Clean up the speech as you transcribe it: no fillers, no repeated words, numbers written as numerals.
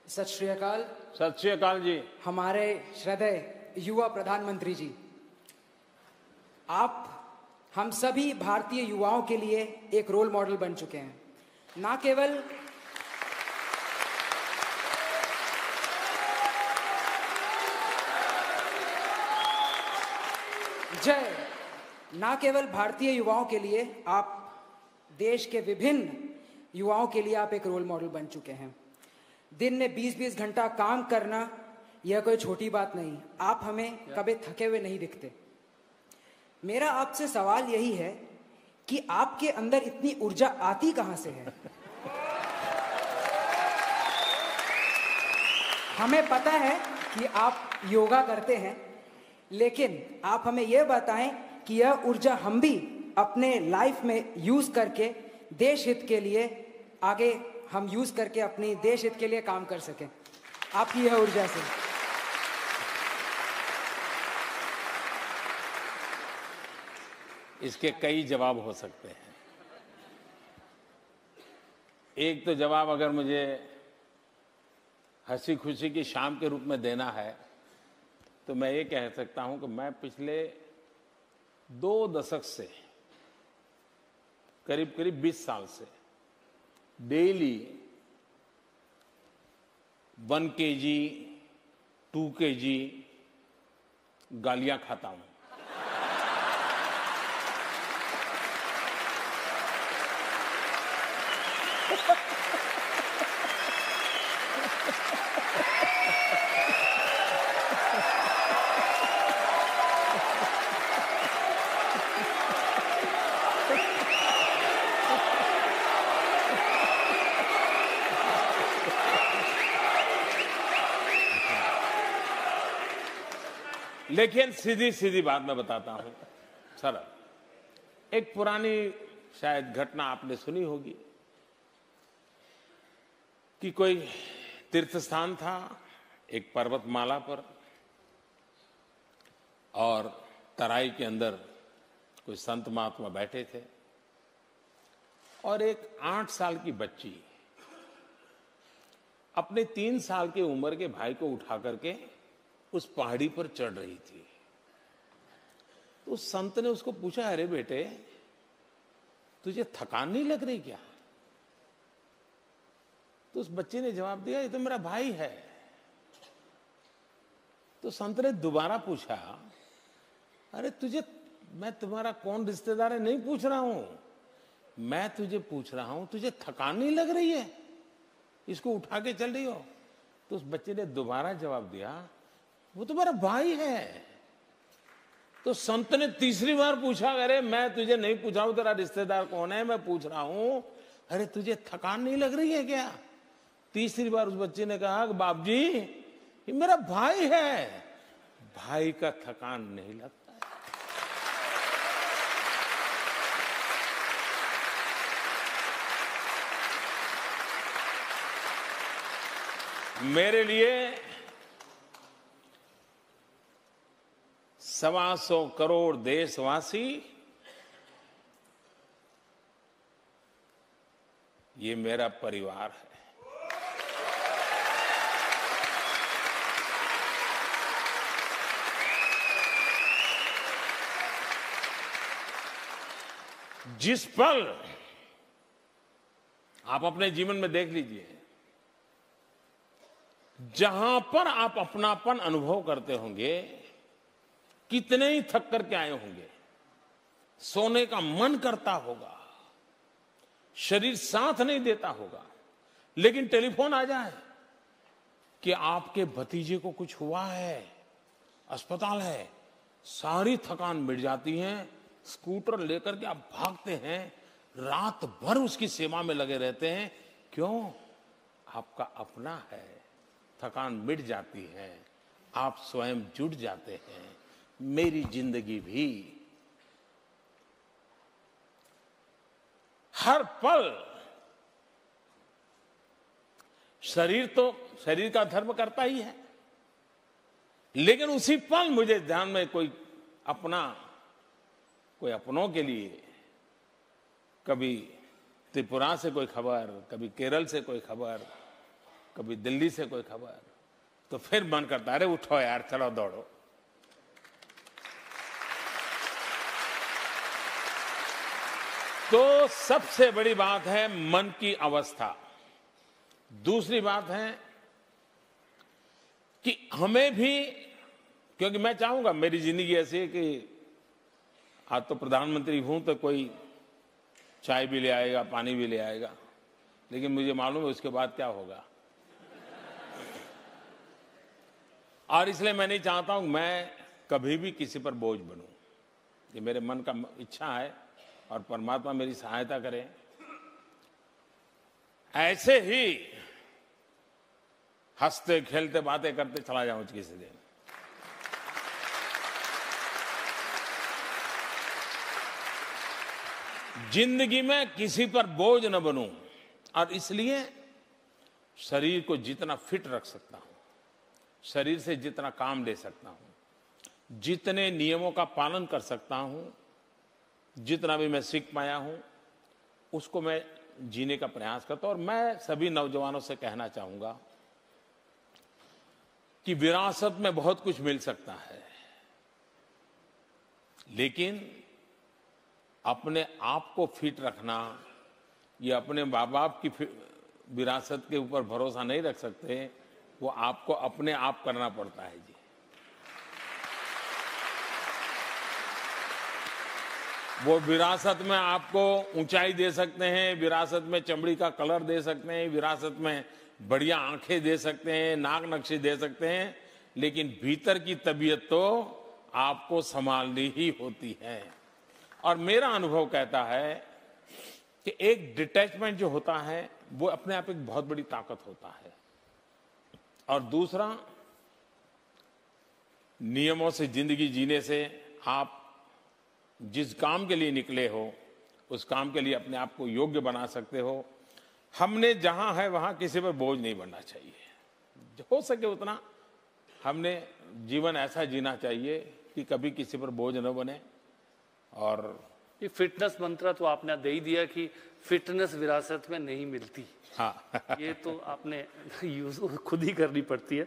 सत श्री अकाल। सत श्री अकाल जी। हमारे श्रद्धेय युवा प्रधानमंत्री जी, आप हम सभी भारतीय युवाओं के लिए एक रोल मॉडल बन चुके हैं। ना केवल भारतीय युवाओं के लिए, आप देश के विभिन्न युवाओं के लिए आप एक रोल मॉडल बन चुके हैं। दिन में 20-20 घंटा काम करना यह कोई छोटी बात नहीं। आप हमें कभी थके हुए नहीं दिखते। मेरा आपसे सवाल यही है कि आपके अंदर इतनी ऊर्जा आती कहां से है? हमें पता है कि आप योगा करते हैं, लेकिन आप हमें यह बताएं कि यह ऊर्जा हम भी अपने लाइफ में यूज करके देश हित के लिए आगे हम यूज करके अपनी देश हित के लिए काम कर सकें आपकी यह ऊर्जा से। इसके कई जवाब हो सकते हैं। एक तो जवाब अगर मुझे हंसी खुशी की शाम के रूप में देना है तो मैं ये कह सकता हूं कि मैं पिछले 2 दशक से करीब 20 साल से डेली 1 kg 2 kg गालियां खाता हूं। लेकिन सीधी सीधी बात मैं बताता हूं, सरल। एक पुरानी शायद घटना आपने सुनी होगी कि कोई तीर्थ स्थान था एक पर्वतमाला पर, और तराई के अंदर कोई संत महात्मा बैठे थे, और एक 8 साल की बच्ची अपने 3 साल की उम्र के भाई को उठा करके उस पहाड़ी पर चढ़ रही थी। तो उस संत ने उसको पूछा, अरे बेटे, तुझे थकान नहीं लग रही क्या? तो उस बच्चे ने जवाब दिया, ये तो मेरा भाई है। तो संत ने दोबारा पूछा, अरे तुझे, मैं तुम्हारा कौन रिश्तेदार है नहीं पूछ रहा हूं, मैं तुझे पूछ रहा हूं तुझे थकान नहीं लग रही है, इसको उठा के चल रही हो? तो उस बच्चे ने दोबारा जवाब दिया, वो तो मेरा भाई है। तो संत ने तीसरी बार पूछा, अरे मैं तुझे नहीं पूछ रहा हूं तेरा रिश्तेदार कौन है, मैं पूछ रहा हूं अरे तुझे थकान नहीं लग रही है क्या? तीसरी बार उस बच्चे ने कहा, बाप जी ये मेरा भाई है, भाई का थकान नहीं लगता है। मेरे लिए 125 करोड़ देशवासी ये मेरा परिवार है। जिस पल आप अपने जीवन में देख लीजिए, जहां पर आप अपनापन अनुभव करते होंगे, कितने ही थक करके आए होंगे, सोने का मन करता होगा, शरीर साथ नहीं देता होगा, लेकिन टेलीफोन आ जाए कि आपके भतीजे को कुछ हुआ है, अस्पताल है, सारी थकान मिट जाती है। स्कूटर लेकर के आप भागते हैं, रात भर उसकी सेवा में लगे रहते हैं। क्यों? आपका अपना है, थकान मिट जाती है, आप स्वयं जुट जाते हैं। मेरी जिंदगी भी हर पल, शरीर का धर्म करता ही है, लेकिन उसी पल मुझे ध्यान में कोई अपनों के लिए, कभी त्रिपुरा से कोई खबर, कभी केरल से कोई खबर, कभी दिल्ली से कोई खबर, तो फिर मन करता है अरे उठो यार, चलो दौड़ो। तो सबसे बड़ी बात है मन की अवस्था। दूसरी बात है कि हमें भी, क्योंकि मैं चाहूंगा मेरी जिंदगी ऐसी है कि आज तो प्रधानमंत्री हूं तो कोई चाय भी ले आएगा, पानी भी ले आएगा, लेकिन मुझे मालूम है उसके बाद क्या होगा। और इसलिए मैं नहीं चाहता हूं मैं कभी भी किसी पर बोझ बनूं। ये मेरे मन का इच्छा है और परमात्मा मेरी सहायता करे। ऐसे ही हंसते खेलते बातें करते चला जाऊं किसी दिन। जिंदगी में किसी पर बोझ न बनूं, और इसलिए शरीर को जितना फिट रख सकता हूं, शरीर से जितना काम ले सकता हूं, जितने नियमों का पालन कर सकता हूं, जितना भी मैं सीख पाया हूं, उसको मैं जीने का प्रयास करता हूं। और मैं सभी नौजवानों से कहना चाहूंगा कि विरासत में बहुत कुछ मिल सकता है, लेकिन अपने आप को फिट रखना, ये अपने माँ बाप की विरासत के ऊपर भरोसा नहीं रख सकते, वो आपको अपने आप करना पड़ता है जी। वो विरासत में आपको ऊंचाई दे सकते हैं, विरासत में चमड़ी का कलर दे सकते हैं, विरासत में बढ़िया आंखें दे सकते हैं, नाक नक्शे दे सकते हैं, लेकिन भीतर की तबीयत तो आपको संभालनी ही होती है। और मेरा अनुभव कहता है कि एक डिटैचमेंट जो होता है वो अपने आप एक बहुत बड़ी ताकत होता है। और दूसरा, नियमों से जिंदगी जीने से आप जिस काम के लिए निकले हो उस काम के लिए अपने आप को योग्य बना सकते हो। हमने जहां है वहां किसी पर बोझ नहीं बनना चाहिए। हो सके उतना हमने जीवन ऐसा जीना चाहिए कि कभी किसी पर बोझ न बने। और ये फिटनेस मंत्र तो आपने दे ही दिया कि फिटनेस विरासत में नहीं मिलती। हाँ ये तो आपने यूज खुद ही करनी पड़ती है।